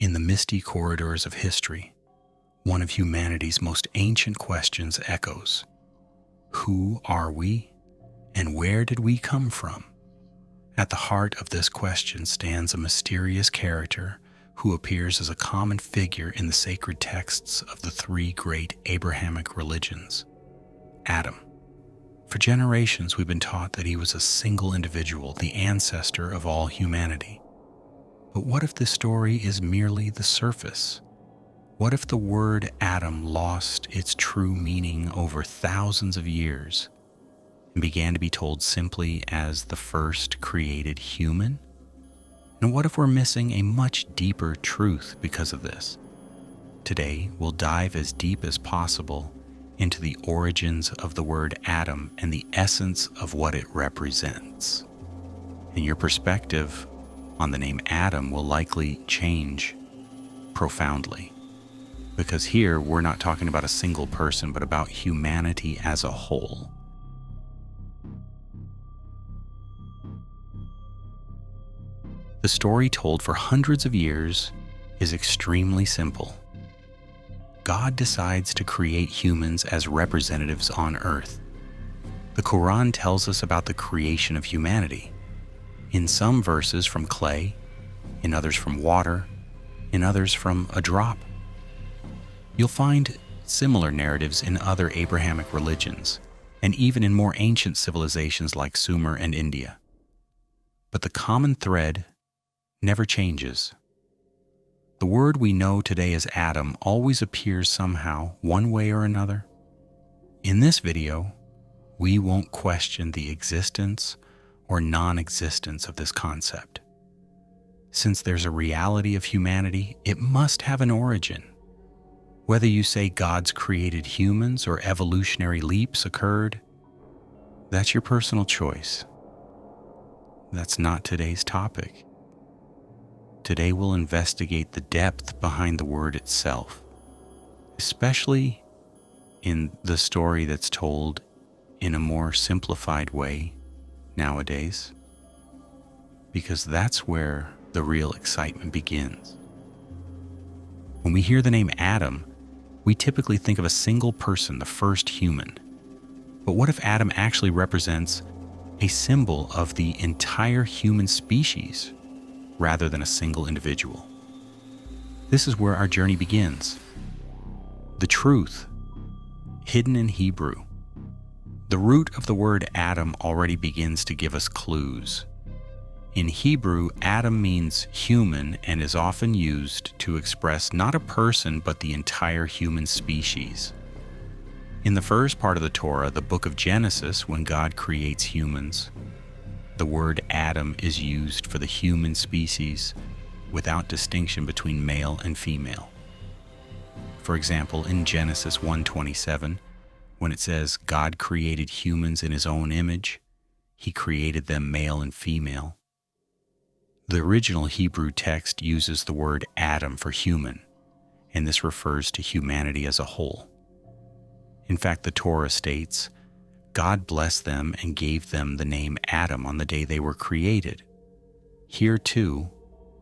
In the misty corridors of history, one of humanity's most ancient questions echoes. Who are we, and where did we come from? At the heart of this question stands a mysterious character who appears as a common figure in the sacred texts of the three great Abrahamic religions: Adam. For generations, we've been taught that he was a single individual, the ancestor of all humanity. But what if this story is merely the surface? What if the word Adam lost its true meaning over thousands of years and began to be told simply as the first created human? And what if we're missing a much deeper truth because of this? Today, we'll dive as deep as possible into the origins of the word Adam and the essence of what it represents. And your perspective on the name Adam will likely change profoundly. Because here, we're not talking about a single person, but about humanity as a whole. The story told for hundreds of years is extremely simple. God decides to create humans as representatives on earth. The Quran tells us about the creation of humanity. In some verses from clay, in others from water, in others from a drop. You'll find similar narratives in other Abrahamic religions, and even in more ancient civilizations like Sumer and India. But the common thread never changes. The word we know today as Adam always appears somehow, one way or another. In this video, we won't question the existence or non-existence of this concept. Since there's a reality of humanity, it must have an origin. Whether you say God's created humans or evolutionary leaps occurred, that's your personal choice. That's not today's topic. Today we'll investigate the depth behind the word itself, especially in the story that's told in a more simplified way nowadays, because that's where the real excitement begins. When we hear the name Adam, we typically think of a single person, the first human. But what if Adam actually represents a symbol of the entire human species rather than a single individual? This is where our journey begins. The truth, hidden in Hebrew. The root of the word Adam already begins to give us clues. In Hebrew, Adam means human and is often used to express not a person but the entire human species. In the first part of the Torah, the book of Genesis, when God creates humans, the word Adam is used for the human species without distinction between male and female. For example, in Genesis 1:27, when it says God created humans in his own image, he created them male and female. The original Hebrew text uses the word Adam for human, and this refers to humanity as a whole. In fact, the Torah states, God blessed them and gave them the name Adam on the day they were created. Here too,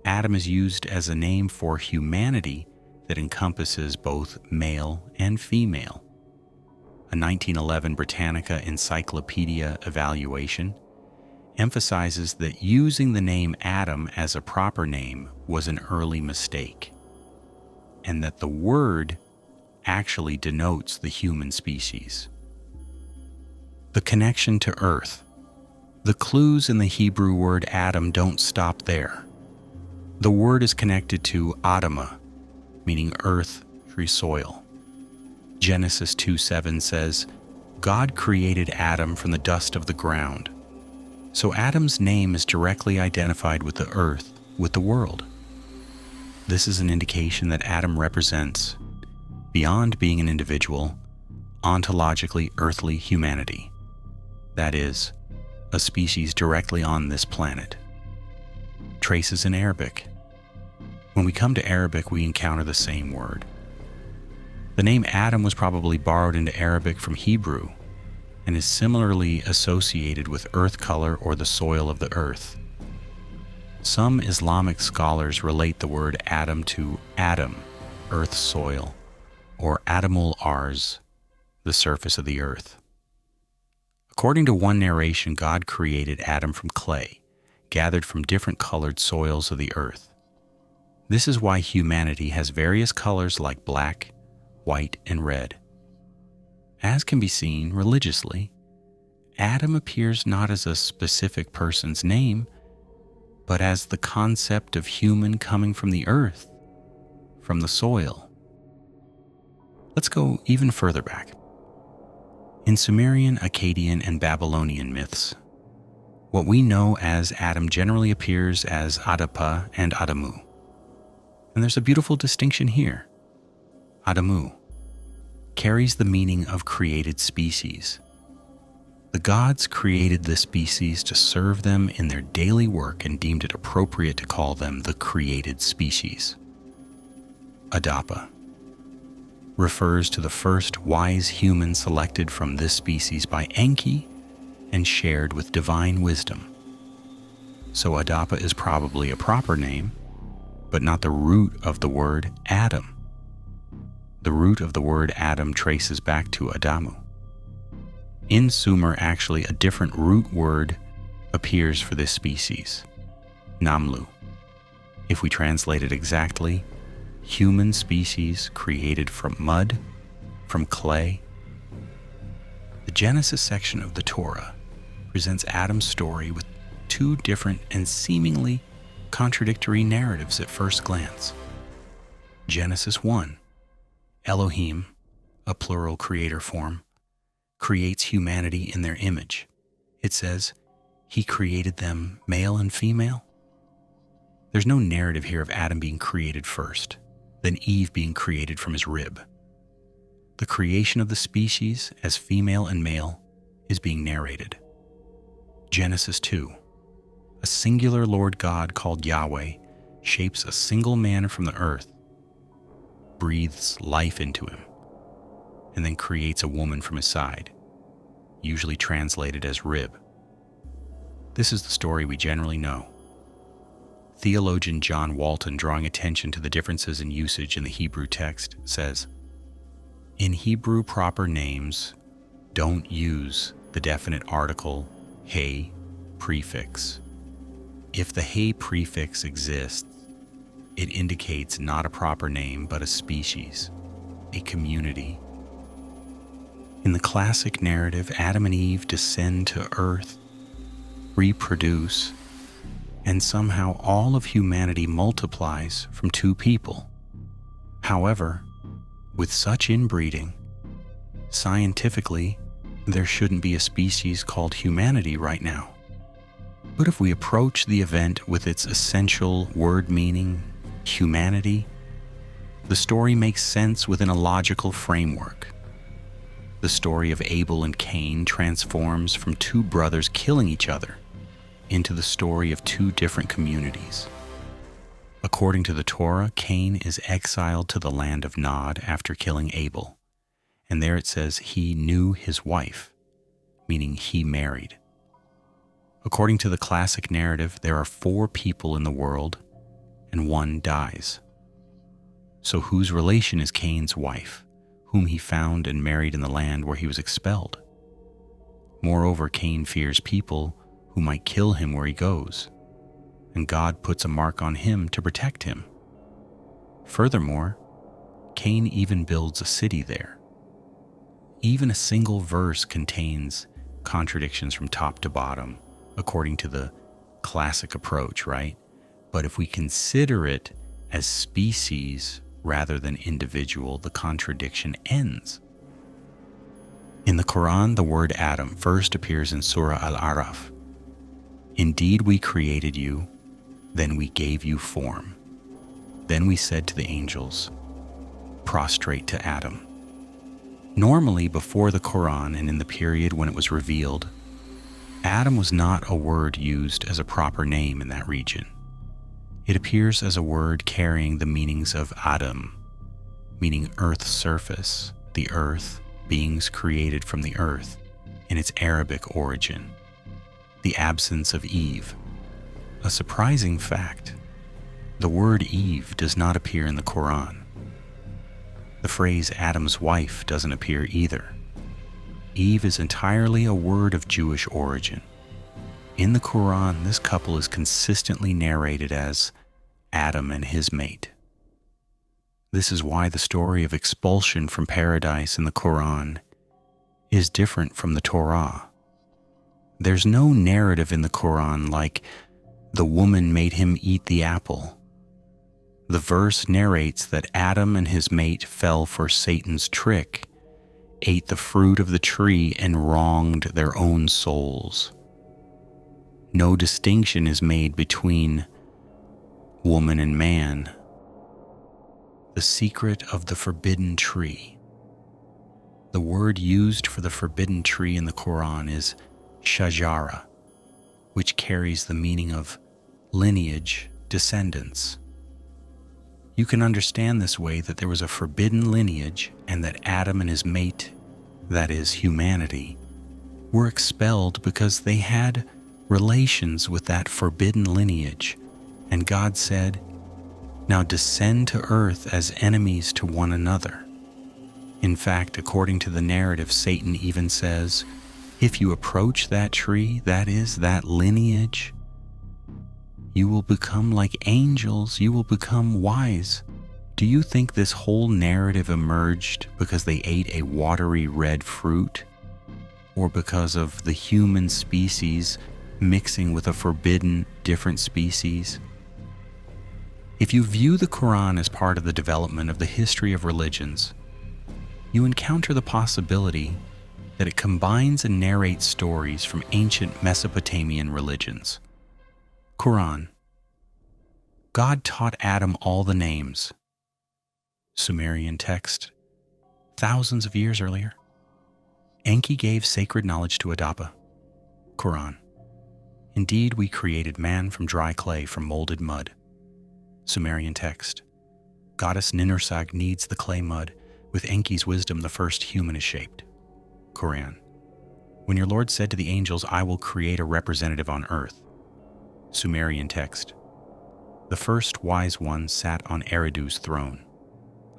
Adam is used as a name for humanity that encompasses both male and female. A 1911 Britannica Encyclopedia evaluation emphasizes that using the name Adam as a proper name was an early mistake, and that the word actually denotes the human species. The connection to earth. The clues in the Hebrew word Adam don't stop there. The word is connected to Adamah, meaning earth, tree, soil. Genesis 2:7 says, God created Adam from the dust of the ground. So Adam's name is directly identified with the earth, with the world. This is an indication that Adam represents, beyond being an individual, ontologically earthly humanity. That is, a species directly on this planet. Traces in Arabic. When we come to Arabic, we encounter the same word. The name Adam was probably borrowed into Arabic from Hebrew and is similarly associated with earth color or the soil of the earth. Some Islamic scholars relate the word Adam to Adam, earth's soil, or Adamul Arz, the surface of the earth. According to one narration, God created Adam from clay, gathered from different colored soils of the earth. This is why humanity has various colors like black, white, and red. As can be seen religiously, Adam appears not as a specific person's name, but as the concept of human coming from the earth, from the soil. Let's go even further back. In Sumerian, Akkadian, and Babylonian myths, what we know as Adam generally appears as Adapa and Adamu. And there's a beautiful distinction here. Adamu carries the meaning of created species. The gods created the species to serve them in their daily work and deemed it appropriate to call them the created species. Adapa refers to the first wise human selected from this species by Enki and shared with divine wisdom. So Adapa is probably a proper name, but not the root of the word Adam. The root of the word Adam traces back to Adamu. In Sumer, actually, a different root word appears for this species, Namlu. If we translate it exactly, human species created from mud, from clay. The Genesis section of the Torah presents Adam's story with two different and seemingly contradictory narratives at first glance. Genesis 1, Elohim, a plural creator form, creates humanity in their image. It says, he created them male and female. There's no narrative here of Adam being created first, then Eve being created from his rib. The creation of the species as female and male is being narrated. Genesis 2, a singular Lord God called Yahweh shapes a single man from the earth, breathes life into him, and then creates a woman from his side, usually translated as rib. This is the story we generally know. Theologian John Walton, drawing attention to the differences in usage in the Hebrew text, says, in Hebrew, proper names don't use the definite article he prefix. If the he prefix exists, it indicates not a proper name but a species, a community. In the classic narrative, Adam and Eve descend to earth, reproduce, and somehow all of humanity multiplies from two people. However, with such inbreeding, scientifically, there shouldn't be a species called humanity right now. But if we approach the event with its essential word meaning, humanity, the story makes sense within a logical framework. The story of Abel and Cain transforms from two brothers killing each other into the story of two different communities. According to the Torah, Cain is exiled to the land of Nod after killing Abel, and there it says he knew his wife, meaning he married. According to the classic narrative, there are 4 people in the world, and one dies. So whose relation is Cain's wife, whom he found and married in the land where he was expelled? Moreover, Cain fears people who might kill him where he goes, and God puts a mark on him to protect him. Furthermore, Cain even builds a city there. Even a single verse contains contradictions from top to bottom, according to the classic approach, right? But if we consider it as species rather than individual, the contradiction ends. In the Quran, the word Adam first appears in Surah Al-Araf. Indeed, we created you, then we gave you form. Then we said to the angels, prostrate to Adam. Normally, before the Quran and in the period when it was revealed, Adam was not a word used as a proper name in that region. It appears as a word carrying the meanings of Adam, meaning earth's surface, the earth, beings created from the earth, in its Arabic origin. The absence of Eve, A surprising fact: the word Eve does not appear in the Quran. The phrase Adam's wife doesn't appear either. Eve is entirely a word of Jewish origin. In the Quran, this couple is consistently narrated as Adam and his mate. This is why the story of expulsion from paradise in the Quran is different from the Torah. There's no narrative in the Quran like, the woman made him eat the apple. The verse narrates that Adam and his mate fell for Satan's trick, ate the fruit of the tree, and wronged their own souls. No distinction is made between woman and man. The secret of the forbidden tree. The word used for the forbidden tree in the Quran is shajara, which carries the meaning of lineage, descendants. You can understand this way that there was a forbidden lineage and that Adam and his mate, that is, humanity, were expelled because they had relations with that forbidden lineage, and God said, "Now descend to earth as enemies to one another." In fact, according to the narrative, Satan even says, if you approach that tree, that is, that lineage, you will become like angels, you will become wise. Do you think this whole narrative emerged because they ate a watery red fruit, or because of the human species mixing with a forbidden different species? If you view the Quran as part of the development of the history of religions, you encounter the possibility that it combines and narrates stories from ancient Mesopotamian religions. Quran. God taught Adam all the names. Sumerian text, thousands of years earlier. Enki gave sacred knowledge to Adapa. Quran. Indeed, we created man from dry clay, from molded mud. Sumerian text. Goddess Ninursag kneads the clay mud. With Enki's wisdom, the first human is shaped. Quran. When your Lord said to the angels, I will create a representative on earth. Sumerian text. The first wise one sat on Eridu's throne.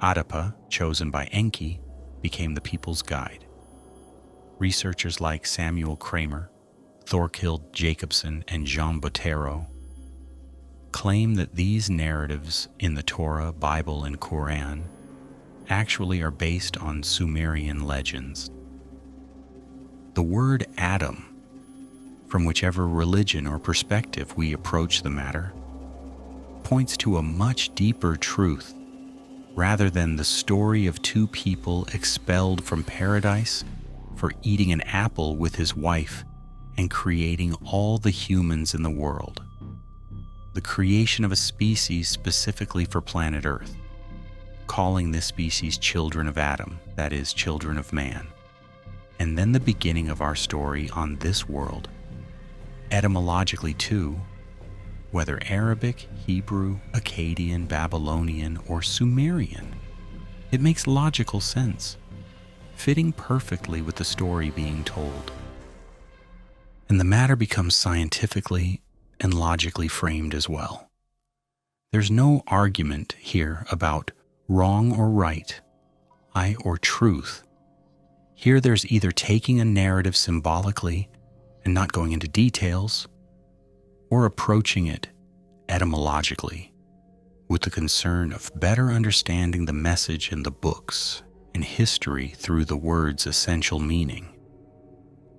Adapa, chosen by Enki, became the people's guide. Researchers like Samuel Kramer, Thorkild Jacobson, and Jean Bottero claim that these narratives in the Torah, Bible, and Quran actually are based on Sumerian legends. The word Adam, from whichever religion or perspective we approach the matter, points to a much deeper truth rather than the story of two people expelled from paradise for eating an apple with his wife and creating all the humans in the world. The creation of a species specifically for planet Earth, calling this species children of Adam, that is, children of man. And then the beginning of our story on this world. Etymologically too, whether Arabic, Hebrew, Akkadian, Babylonian, or Sumerian, it makes logical sense, fitting perfectly with the story being told. And the matter becomes scientifically and logically framed as well. There's no argument here about wrong or right, lie or truth. Here there's either taking a narrative symbolically and not going into details, or approaching it etymologically with the concern of better understanding the message in the books and history through the word's essential meaning.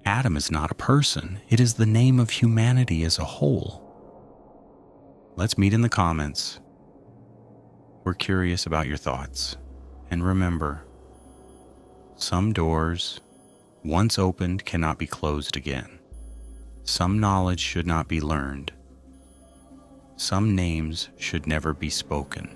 Adam is not a person, it is the name of humanity as a whole. Let's meet in the comments. We're curious about your thoughts. And remember, some doors, once opened, cannot be closed again. Some knowledge should not be learned. Some names should never be spoken.